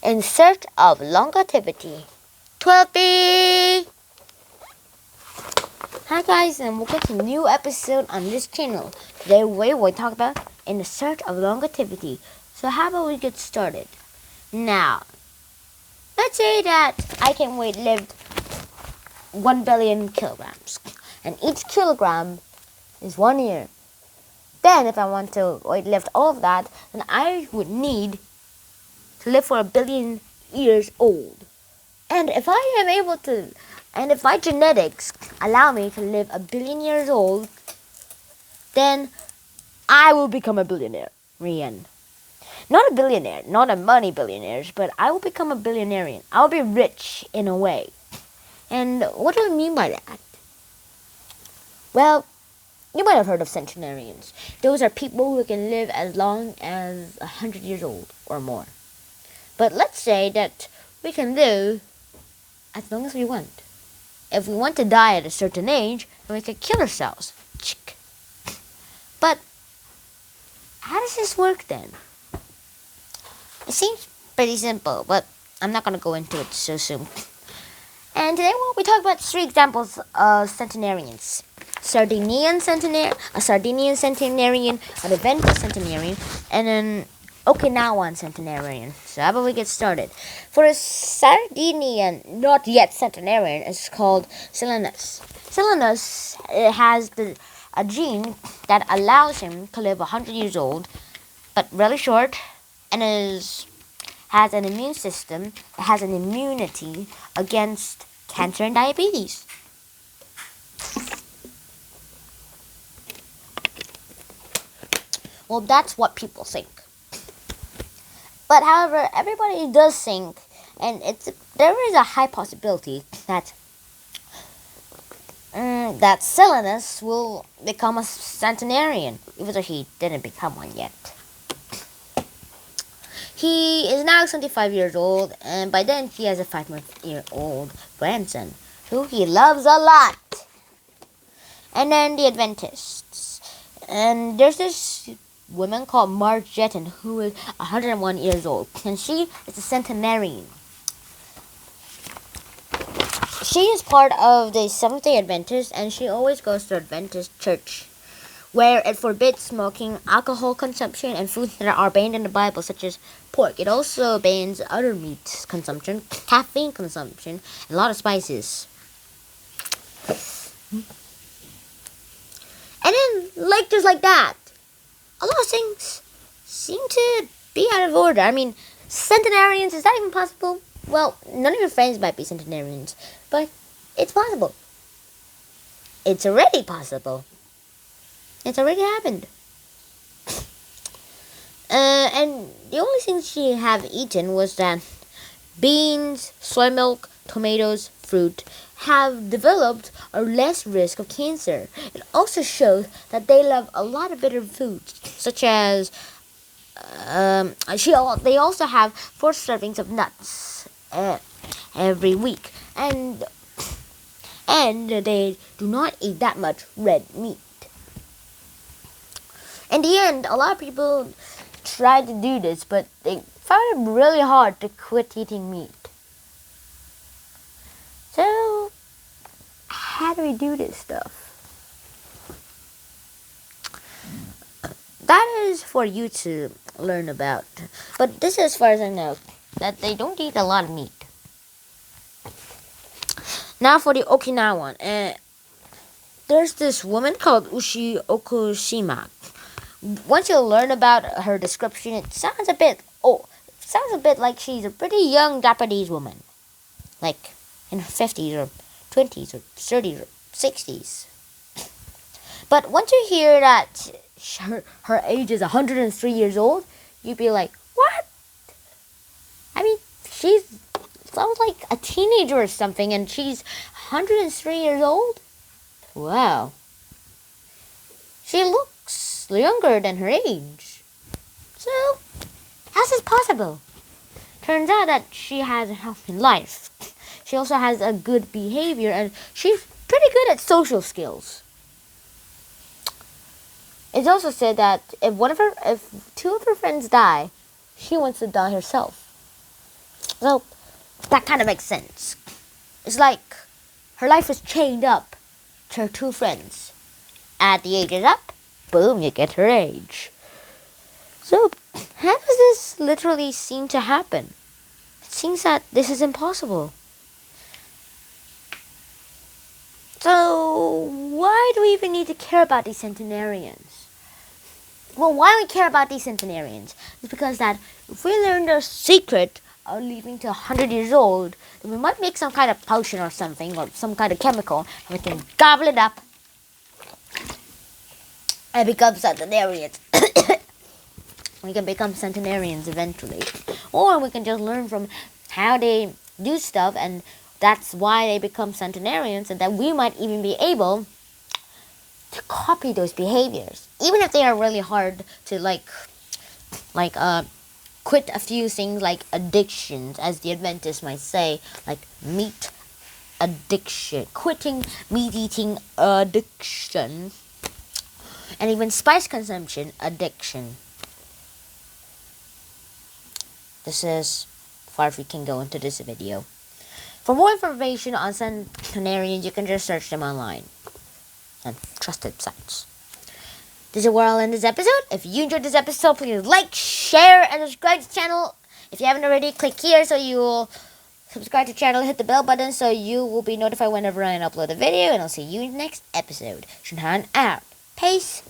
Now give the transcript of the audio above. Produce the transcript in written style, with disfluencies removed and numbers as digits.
In search of longevity. 12B! Hi guys, and welcome to a new episode on this channel. Today we will talk about In the Search of Longevity. So how about we get started? Now, let's say that I can live 1 billion kilograms. And each kilogram is 1 year. Then if I want to lift all of that, then I would need to live for 1 billion years old. And if my genetics allow me to live 1 billion years old, then I will become a billionaire. Not a billionaire, not a money billionaire, but I will become a billionarian. I will be rich in a way. And what do I mean by that? Well, you might have heard of centenarians. Those are people who can live as long as 100 years old or more. But let's say that we can live as long as we want. If we want to die at a certain age, then we can kill ourselves. But how does this work then? It seems pretty simple, but I'm not going to go into it so soon. And today we talk about 3 examples of centenarians. A Sardinian centenarian, an Adventist centenarian, and an Okinawan centenarian. So how about we get started? For a Sardinian, not yet centenarian, it's called Silenus. Silenus has a gene that allows him to live 100 years old, but really short, and has an immune system, has an immunity against cancer and diabetes. Well, that's what people think. But however, everybody does think, and there is a high possibility that Silenus will become a centenarian, even though he didn't become one yet. He is now 75 years old, and by then he has a 5-month-old grandson, who he loves a lot. And then the Adventists. And there's this woman called Marge Jetton, who is 101 years old, and she is a centenarian. She is part of the Seventh-day Adventists, and she always goes to Adventist church, where it forbids smoking, alcohol consumption, and foods that are banned in the Bible, such as pork. It also bans other meat consumption, caffeine consumption, and a lot of spices. And then, just like that, a lot of things seem to be out of order. I mean, centenarians, is that even possible? Well, none of your friends might be centenarians, but it's possible. It's already possible. It's already happened. And the only thing she have eaten was that beans, soy milk, tomatoes, fruit have developed a less risk of cancer. It also shows that they love a lot of bitter foods, such as they also have 4 servings of nuts every week, and they do not eat that much red meat. In the end, a lot of people tried to do this, but they found it really hard to quit eating meat. So, how do we do this stuff? That is for you to learn about. But this is as far as I know, that they don't eat a lot of meat. Now for the Okinawan. There's this woman called Ushi Okushima. Once you learn about her description, it sounds a bit like she's a pretty young Japanese woman, like in her 50s or 20s or 30s or 60s. But once you hear that her age is 103 years old, you'd be like, what? I mean, she sounds like a teenager or something, and she's 103 years old? Wow. She looks younger than her age. So, how's this possible? Turns out that she has a healthy life. She also has a good behavior, and she's pretty good at social skills. It's also said that if 2 of her friends die, she wants to die herself. So that kind of makes sense. It's like her life is chained up to her two friends. Add the ages up, boom, you get her age. So how does this literally seem to happen? It seems that this is impossible. So why do we even need to care about these centenarians? Well, why we care about these centenarians is because that if we learn their secret of living to 100 years old, then we might make some kind of potion or something, or some kind of chemical, and we can gobble it up and become centenarians. We can become centenarians eventually. Or we can just learn from how they do stuff, and that's why they become centenarians, and that we might even be able to copy those behaviors. Even if they are really hard to quit a few things like addictions, as the Adventists might say, like meat addiction, quitting meat eating addiction, and even spice consumption addiction. This is far as we can go into this video. For more information on centenarians, you can just search them online on trusted sites. This is where I'll end this episode. If you enjoyed this episode, please like, share, and subscribe to the channel. If you haven't already, click here so you will subscribe to the channel, hit the bell button so you will be notified whenever I upload a video, and I'll see you in the next episode. Shunhan out. Peace.